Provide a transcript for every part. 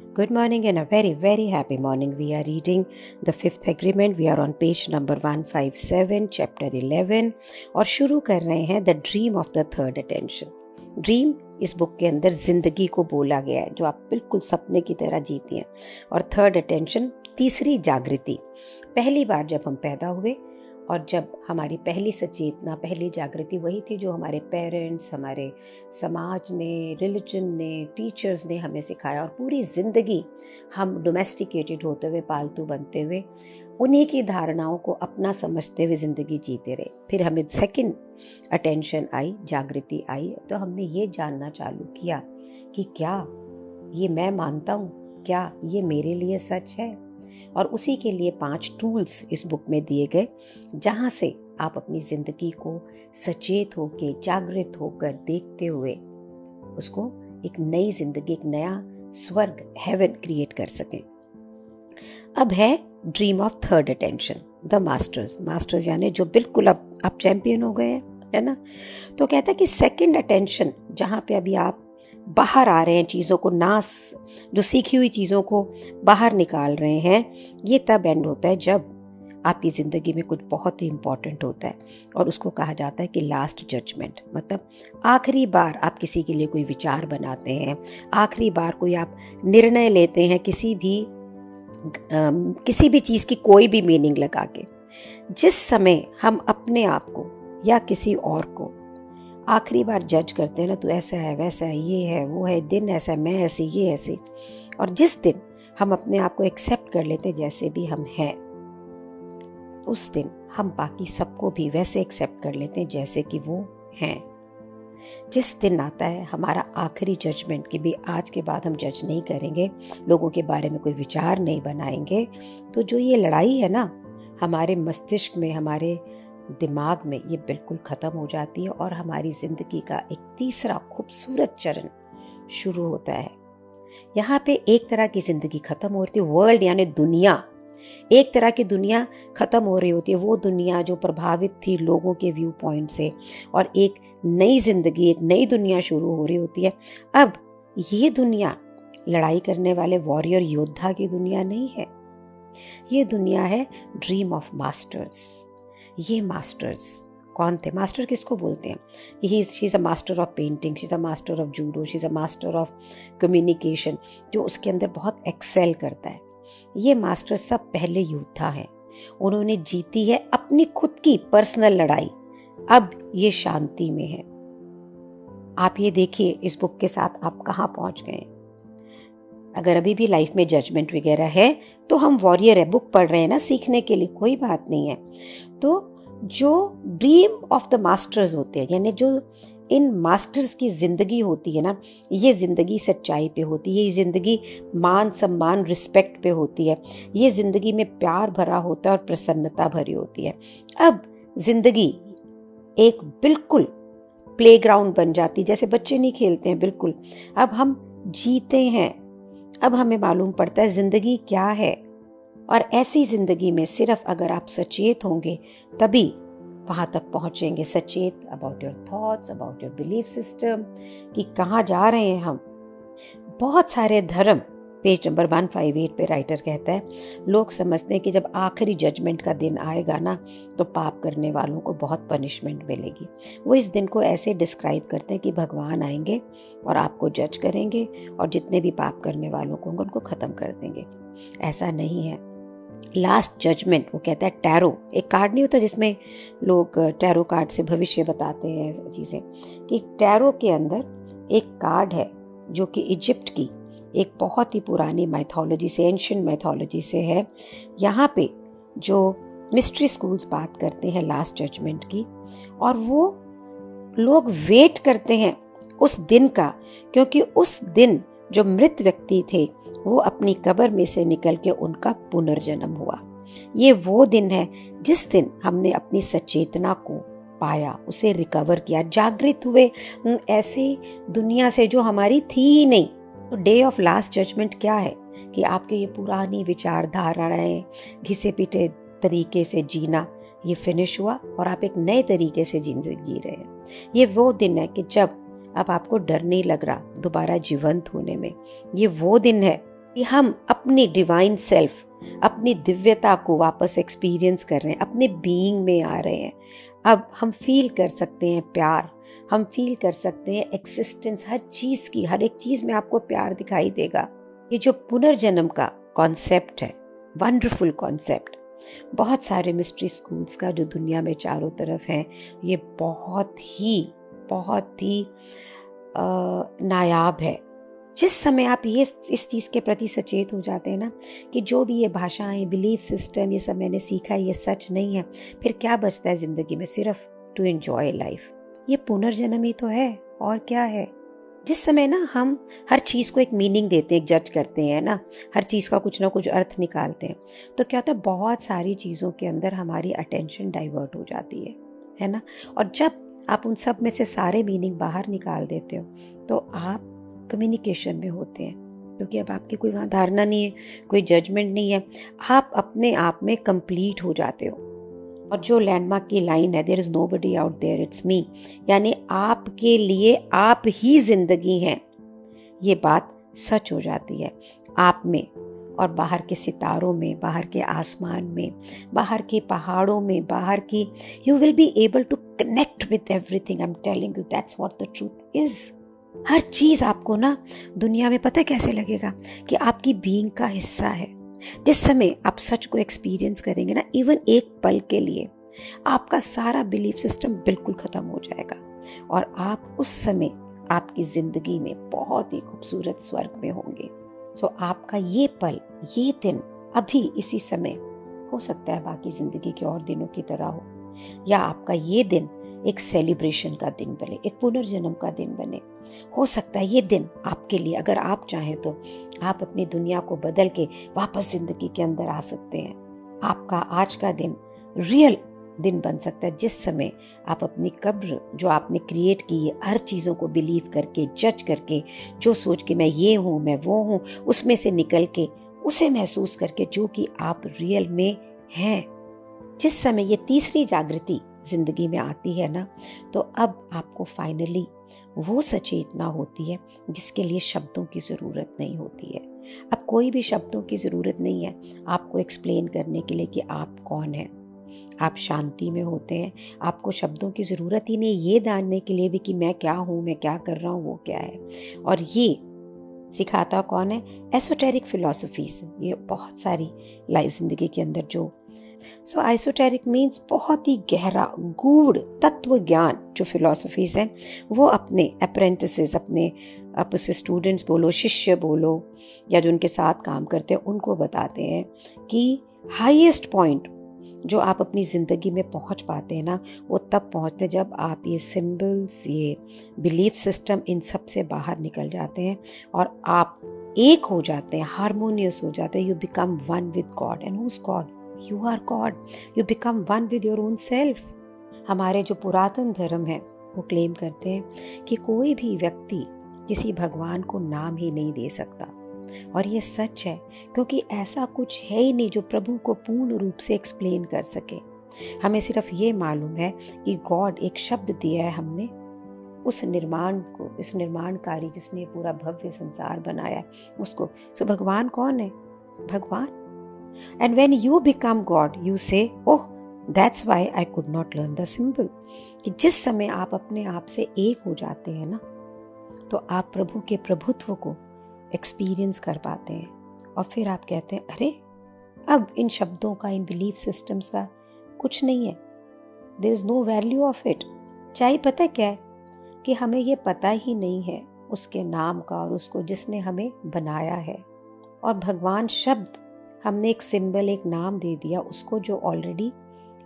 Good morning and a very, very happy morning. We are reading the fifth agreement. We are on page number 157, chapter 11 और शुरू कर रहे हैं the dream of the third attention. Dream इस book के अंदर जिंदगी को बोला गया है जो आप बिल्कुल सपने की तरह जीती हैं. और थर्ड अटेंशन तीसरी जागृति. पहली बार जब हम पैदा हुए और जब हमारी पहली सचेतना, पहली जागृति वही थी जो हमारे पेरेंट्स, हमारे समाज ने, रिलीजन ने, टीचर्स ने हमें सिखाया. और पूरी ज़िंदगी हम डोमेस्टिकेटेड होते हुए, पालतू बनते हुए, उन्हीं की धारणाओं को अपना समझते हुए ज़िंदगी जीते रहे. फिर हमें सेकंड अटेंशन आई, जागृति आई, तो हमने ये जानना चालू किया कि क्या ये मैं मानता हूँ, क्या ये मेरे लिए सच है. और उसी के लिए 5 टूल्स इस बुक में दिए गए जहाँ से आप अपनी ज़िंदगी को सचेत होकर, जागृत होकर देखते हुए उसको एक नई ज़िंदगी, एक नया स्वर्ग, हेवन क्रिएट कर सकें. अब है dream of third attention, the masters यानी जो बिल्कुल अब आप चैंपियन हो गए हैं, है ना. तो कहता है कि सेकंड अटेंशन जहाँ पे अभी आप बाहर आ रहे हैं, चीज़ों को जो सीखी हुई चीज़ों को बाहर निकाल रहे हैं, ये तब एंड होता है जब आपकी ज़िंदगी में कुछ बहुत ही इम्पॉर्टेंट होता है. और उसको कहा जाता है कि लास्ट जजमेंट, मतलब आखिरी बार आप किसी के लिए कोई विचार बनाते हैं, आखिरी बार कोई आप निर्णय लेते हैं किसी भी चीज़ की कोई भी मीनिंग लगा के. जिस समय हम अपने आप को या किसी और को आखिरी बार जज करते हैं ना, तो ऐसा है, वैसा है, ये है, वो है, दिन ऐसा है, मैं ऐसी, ये ऐसी. और जिस दिन हम अपने आप को एक्सेप्ट कर लेते हैं जैसे भी हम हैं, उस दिन हम बाकी सबको भी वैसे एक्सेप्ट कर लेते हैं जैसे कि वो हैं. जिस दिन आता है हमारा आखिरी जजमेंट कि भी आज के बाद हम जज नहीं करेंगे, लोगों के बारे में कोई विचार नहीं बनाएंगे, तो जो ये लड़ाई है ना हमारे मस्तिष्क में, हमारे दिमाग में, ये बिल्कुल ख़त्म हो जाती है. और हमारी ज़िंदगी का एक तीसरा खूबसूरत चरण शुरू होता है. यहाँ पे एक तरह की ज़िंदगी ख़त्म हो रही थी, वर्ल्ड यानी दुनिया, एक तरह की दुनिया ख़त्म हो रही होती है, वो दुनिया जो प्रभावित थी लोगों के व्यू पॉइंट से, और एक नई ज़िंदगी, एक नई दुनिया शुरू हो रही होती है. अब ये दुनिया लड़ाई करने वाले वॉरियर योद्धा की दुनिया नहीं है, ये दुनिया है ड्रीम ऑफ मास्टर्स. ये मास्टर्स कौन थे? मास्टर किसको बोलते हैं? She is a master of painting, she is a master of judo, she is a master of communication, जो उसके अंदर बहुत एक्सेल करता है. ये मास्टर सब पहले योद्धा हैं, उन्होंने जीती है अपनी खुद की पर्सनल लड़ाई. अब ये शांति में है. आप ये देखिए इस बुक के साथ आप कहाँ पहुँच गए. अगर अभी भी लाइफ में जजमेंट वगैरह है तो हम वॉरियर है, बुक पढ़ रहे हैं ना सीखने के लिए, कोई बात नहीं है. तो जो ड्रीम ऑफ द मास्टर्स होते हैं, यानी जो इन मास्टर्स की ज़िंदगी होती है ना, ये ज़िंदगी सच्चाई पे होती है, ये ज़िंदगी मान सम्मान, रिस्पेक्ट पे होती है, ये ज़िंदगी में प्यार भरा होता है और प्रसन्नता भरी होती है. अब ज़िंदगी एक बिल्कुल प्लेग्राउंड बन जाती, जैसे बच्चे नहीं खेलते हैं, बिल्कुल. अब हम जीते हैं, अब हमें मालूम पड़ता है ज़िंदगी क्या है. और ऐसी ज़िंदगी में सिर्फ अगर आप सचेत होंगे तभी वहाँ तक पहुँचेंगे. सचेत about your thoughts, about your belief system, कि कहाँ जा रहे हैं हम. बहुत सारे धर्म, पेज नंबर 158 पे राइटर कहता है, लोग समझते हैं कि जब आखिरी जजमेंट का दिन आएगा ना, तो पाप करने वालों को बहुत पनिशमेंट मिलेगी. वो इस दिन को ऐसे डिस्क्राइब करते हैं कि भगवान आएंगे और आपको जज करेंगे और जितने भी पाप करने वालों को उनको ख़त्म कर देंगे. ऐसा नहीं है. लास्ट जजमेंट, वो कहता है टैरो, एक कार्ड नहीं होता जिसमें लोग टैरो कार्ड से भविष्य बताते हैं चीज़ें, कि टैरो के अंदर एक कार्ड है जो कि इजिप्ट की एक बहुत ही पुरानी माइथोलॉजी से, एंशिएंट माइथोलॉजी से है. यहाँ पे जो मिस्ट्री स्कूल्स बात करते हैं लास्ट जजमेंट की, और वो लोग वेट करते हैं उस दिन का, क्योंकि उस दिन जो मृत व्यक्ति थे वो अपनी कब्र में से निकल के उनका पुनर्जन्म हुआ. ये वो दिन है जिस दिन हमने अपनी सचेतना को पाया, उसे रिकवर किया, जागृत हुए ऐसे दुनिया से जो हमारी थी ही नहीं. तो डे ऑफ लास्ट जजमेंट क्या है कि आपके ये पुरानी विचारधाराएं, घिसे पिटे तरीके से जीना, ये फिनिश हुआ और आप एक नए तरीके से जिंदगी जी रहे हैं. ये वो दिन है कि जब अब आपको डर नहीं लग रहा दोबारा जीवंत होने में. ये वो दिन है कि हम अपनी डिवाइन सेल्फ, अपनी दिव्यता को वापस एक्सपीरियंस कर रहे हैं, अपने बीइंग में आ रहे हैं। अब हम फील कर सकते हैं प्यार, हम फील कर सकते हैं एक्सिस्टेंस हर चीज़ की, हर एक चीज़ में आपको प्यार दिखाई देगा। ये जो पुनर्जन्म का कॉन्सेप्ट है, वंडरफुल कॉन्सेप्ट, बहुत सारे मिस्ट्री स्कूल्स का जो दुनिया में चारों तरफ है, ये बहुत ही नायाब है। जिस समय आप ये इस चीज़ के प्रति सचेत हो जाते हैं ना कि जो भी ये भाषाएं, बिलीफ सिस्टम, ये सब मैंने सीखा है, ये सच नहीं है, फिर क्या बचता है ज़िंदगी में? सिर्फ टू एंजॉय लाइफ। ये पुनर्जन्म ही तो है, और क्या है? जिस समय ना हम हर चीज़ को एक मीनिंग देते हैं, जज करते हैं ना, हर चीज़ का कुछ ना कुछ अर्थ निकालते हैं, तो क्या होता है, बहुत सारी चीज़ों के अंदर हमारी अटेंशन डाइवर्ट हो जाती है ना। और जब आप उन सब में से सारे मीनिंग बाहर निकाल देते हो तो आप कम्युनिकेशन में होते हैं, क्योंकि अब आपकी कोई वहाँ धारणा नहीं है, कोई जजमेंट नहीं है, आप अपने आप में कंप्लीट हो जाते हो। और जो लैंडमार्क की लाइन है, there is nobody out there it's me, यानी आपके लिए आप ही जिंदगी हैं, ये बात सच हो जाती है आप में और बाहर के सितारों में, बाहर के आसमान में, बाहर के पहाड़ों में, बाहर की, you will be able to connect with everything. I am telling you, that's what the truth is. हर चीज आपको ना दुनिया में पता कैसे लगेगा कि आपकी बीइंग का हिस्सा है। जिस समय आप सच को एक्सपीरियंस करेंगे ना, इवन एक पल के लिए, आपका सारा बिलीफ सिस्टम बिल्कुल खत्म हो जाएगा और आप उस समय आपकी जिंदगी में बहुत ही खूबसूरत स्वर्ग में होंगे। सो आपका ये पल, ये दिन, अभी इसी समय हो सकता है बाकी जिंदगी के और दिनों की तरह हो, या आपका ये दिन एक सेलिब्रेशन का दिन बने, एक पुनर्जन्म का दिन बने। हो सकता है ये दिन आपके लिए, अगर आप चाहें तो आप अपनी दुनिया को बदल के वापस जिंदगी के अंदर आ सकते हैं। आपका आज का दिन रियल दिन बन सकता है, जिस समय आप अपनी कब्र जो आपने क्रिएट की है, हर चीज़ों को बिलीव करके, जज करके, जो सोच के मैं ये हूँ, मैं वो हूँ, उसमें से निकल के उसे महसूस करके जो कि आप रियल में हैं। जिस समय ये तीसरी जागृति जिंदगी में आती है ना, तो अब आपको फाइनली वो सचेतना होती है जिसके लिए शब्दों की ज़रूरत नहीं होती है। अब कोई भी शब्दों की ज़रूरत नहीं है आपको एक्सप्लेन करने के लिए कि आप कौन हैं। आप शांति में होते हैं, आपको शब्दों की ज़रूरत ही नहीं ये जानने के लिए भी कि मैं क्या हूँ, मैं क्या कर रहा हूँ, वो क्या है। और ये सिखाता कौन है? एसोटेरिक फिलॉसफीज, ये बहुत सारी ज़िंदगी के अंदर जो सो एसोटेरिक मीन्स बहुत ही गहरा गूढ़ तत्व ज्ञान जो फिलॉसफीज हैं, वो अपने अप्रेंटिसेस, अपने आप उसे स्टूडेंट्स बोलो, शिष्य बोलो, या जो उनके साथ काम करते हैं, उनको बताते हैं कि हाईएस्ट पॉइंट जो आप अपनी ज़िंदगी में पहुंच पाते हैं ना, वो तब पहुंचते हैं जब आप ये सिंबल्स, ये बिलीफ सिस्टम, इन सब से बाहर निकल जाते हैं और आप एक हो जाते हैं, हारमोनियस हो जाते हैं। You become one with God. And who is God? You are God. You become one with your own self. हमारे जो पुरातन धर्म है वो क्लेम करते हैं कि कोई भी व्यक्ति किसी भगवान को नाम ही नहीं दे सकता, और ये सच है, क्योंकि ऐसा कुछ है ही नहीं जो प्रभु को पूर्ण रूप से एक्सप्लेन कर सके। हमें सिर्फ ये मालूम है कि गॉड एक शब्द दिया है हमने उस निर्माण को, इस निर्माणकारी जिसने पूरा भव्य संसार बनाया उसको। सो भगवान कौन है? भगवान। And when you become God, you say, oh, that's why I could not learn the symbol. कि जिस समय आप अपने आप से एक हो जाते हैं ना, तो आप प्रभु के प्रभुत्व को एक्सपीरियंस कर पाते हैं और फिर आप कहते हैं, अरे अब इन शब्दों का, इन बिलीफ सिस्टम्स का कुछ नहीं है, there is no value of it। चाहे पता क्या है कि हमें ये पता ही नहीं है उसके नाम का और उसको जिसने हमें बनाया है। और भगवान शब्द हमने एक सिंबल, एक नाम दे दिया उसको जो ऑलरेडी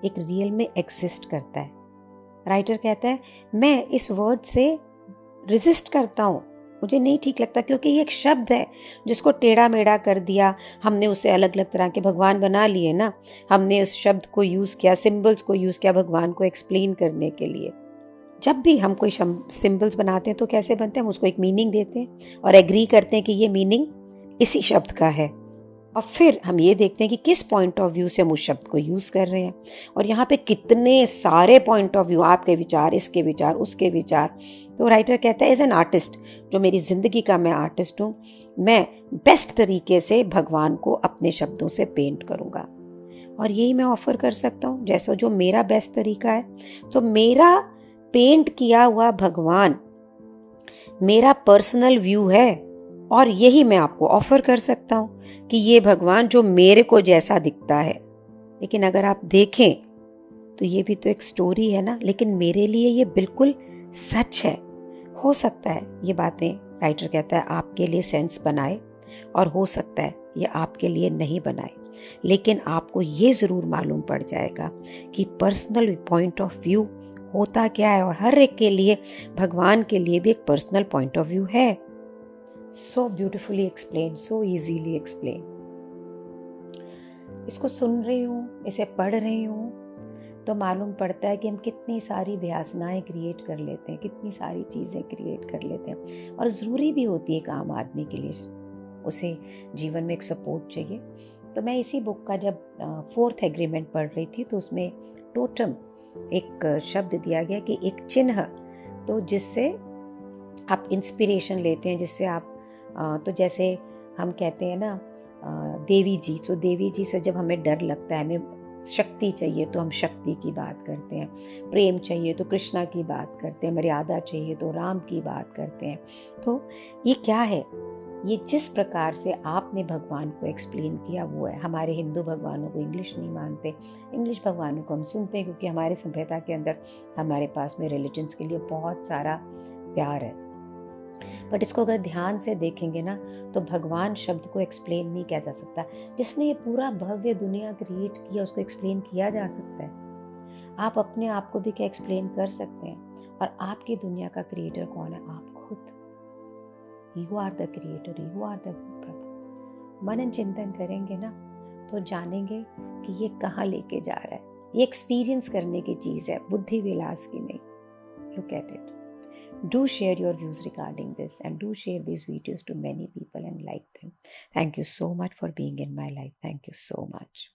एक रियल में एग्जिस्ट करता है। राइटर कहता है मैं इस वर्ड से रेजिस्ट करता हूँ, मुझे नहीं ठीक लगता, क्योंकि ये एक शब्द है जिसको टेढ़ा मेढ़ा कर दिया हमने, उसे अलग अलग तरह के भगवान बना लिए ना। हमने इस शब्द को यूज़ किया, सिंबल्स को यूज़ किया भगवान को एक्सप्लेन करने के लिए। जब भी हम कोई सिंबल्स बनाते हैं तो कैसे बनते हैं? हम उसको एक मीनिंग देते हैं और एग्री करते हैं कि ये मीनिंग इसी शब्द का है। और फिर हम ये देखते हैं कि किस पॉइंट ऑफ व्यू से हम उस शब्द को यूज़ कर रहे हैं। और यहाँ पे कितने सारे पॉइंट ऑफ व्यू, आपके विचार, इसके विचार, उसके विचार। तो राइटर कहता है एज एन आर्टिस्ट, जो मेरी ज़िंदगी का मैं आर्टिस्ट हूँ, मैं बेस्ट तरीके से भगवान को अपने शब्दों से पेंट करूँगा। और यही मैं ऑफ़र कर सकता हूँ, जैसा जो मेरा बेस्ट तरीका है। तो मेरा पेंट किया हुआ भगवान मेरा पर्सनल व्यू है, और यही मैं आपको ऑफर कर सकता हूं कि ये भगवान जो मेरे को जैसा दिखता है। लेकिन अगर आप देखें तो ये भी तो एक स्टोरी है ना, लेकिन मेरे लिए ये बिल्कुल सच है। हो सकता है ये बातें, राइटर कहता है, आपके लिए सेंस बनाए, और हो सकता है ये आपके लिए नहीं बनाए, लेकिन आपको ये ज़रूर मालूम पड़ जाएगा कि पर्सनल पॉइंट ऑफ व्यू होता क्या है। और हर एक के लिए, भगवान के लिए भी एक पर्सनल पॉइंट ऑफ व्यू है। So beautifully explain, so easily explain. इसको सुन रही हूँ, इसे पढ़ रही हूँ, तो मालूम पड़ता है कि हम कितनी सारी व्यासनाएं क्रिएट कर लेते हैं, कितनी सारी चीज़ें क्रिएट कर लेते हैं। और ज़रूरी भी होती है एक आम आदमी के लिए, उसे जीवन में एक सपोर्ट चाहिए। तो मैं इसी बुक का जब 4th एग्रीमेंट पढ़ रही थी, तो उसमें टोटम एक शब्द दिया गया कि एक चिन्ह, तो जिससे आप इंस्पिरेशन लेते हैं, जिससे आप तो जैसे हम कहते हैं ना देवी जी, तो देवी जी से जब हमें डर लगता है, हमें शक्ति चाहिए तो हम शक्ति की बात करते हैं, प्रेम चाहिए तो कृष्णा की बात करते हैं, मर्यादा चाहिए तो राम की बात करते हैं। तो ये क्या है? ये जिस प्रकार से आपने भगवान को एक्सप्लेन किया वो है। हमारे हिंदू भगवानों को इंग्लिश नहीं मानते, इंग्लिश भगवानों को हम सुनते हैं, क्योंकि हमारे सभ्यता के अंदर हमारे पास में रिलीजन्स के लिए बहुत सारा प्यार है। बट इसको अगर ध्यान से देखेंगे ना, तो भगवान शब्द को एक्सप्लेन नहीं किया जा सकता। जिसने ये पूरा भव्य दुनिया क्रिएट किया, उसको एक्सप्लेन किया जा सकता है। आप अपने आप को भी क्या एक्सप्लेन कर सकते हैं? और आपकी दुनिया का क्रिएटर कौन है? आप खुद। You are the creator, you are the प्रभु। मनन चिंतन करेंगे ना, तो जानेंगे कि ये कहाँ लेके जा रहा है। ये एक्सपीरियंस करने की चीज़ है, बुद्धि विलास की नहीं। Look at it. Do share your views regarding this, and do share these videos to many people and like them. Thank you so much for being in my life. Thank you so much.